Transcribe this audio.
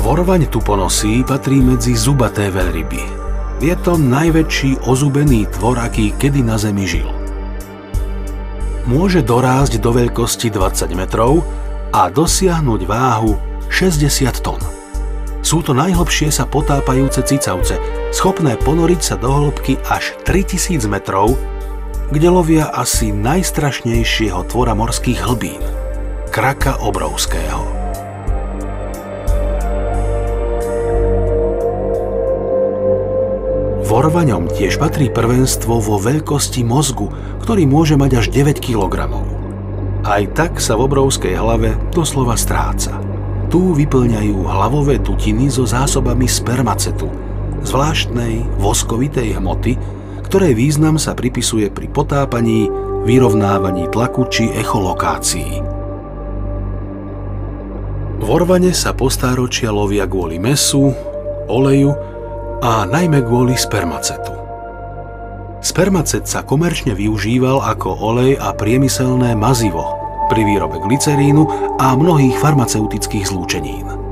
Vorvaň tuponosý patrí medzi zubaté veľryby. Je to najväčší ozubený tvor, aký kedy na Zemi žil. Môže dorásť do veľkosti 20 metrov a dosiahnuť váhu 60 tón. Sú to najhlbšie sa potápajúce cicavce, schopné ponoriť sa do hĺbky až 3000 metrov, kde lovia asi najstrašnejšieho tvora morských hlbín – kraka obrovského. Vorvaňom tiež patrí prvenstvo vo veľkosti mozgu, ktorý môže mať až 9 kg. Aj tak sa v obrovskej hlave doslova stráca. Tu vyplňajú hlavové dutiny so zásobami spermacetu, zvláštnej voskovitej hmoty, ktorej význam sa pripisuje pri potápaní, vyrovnávaní tlaku či echolokácii. Vorvane sa po stáročia lovia kvôli mäsu, oleju a najmä kvôli spermacetu. Spermacet sa komerčne využíval ako olej a priemyselné mazivo pri výrobe glycerínu a mnohých farmaceutických zlúčenín.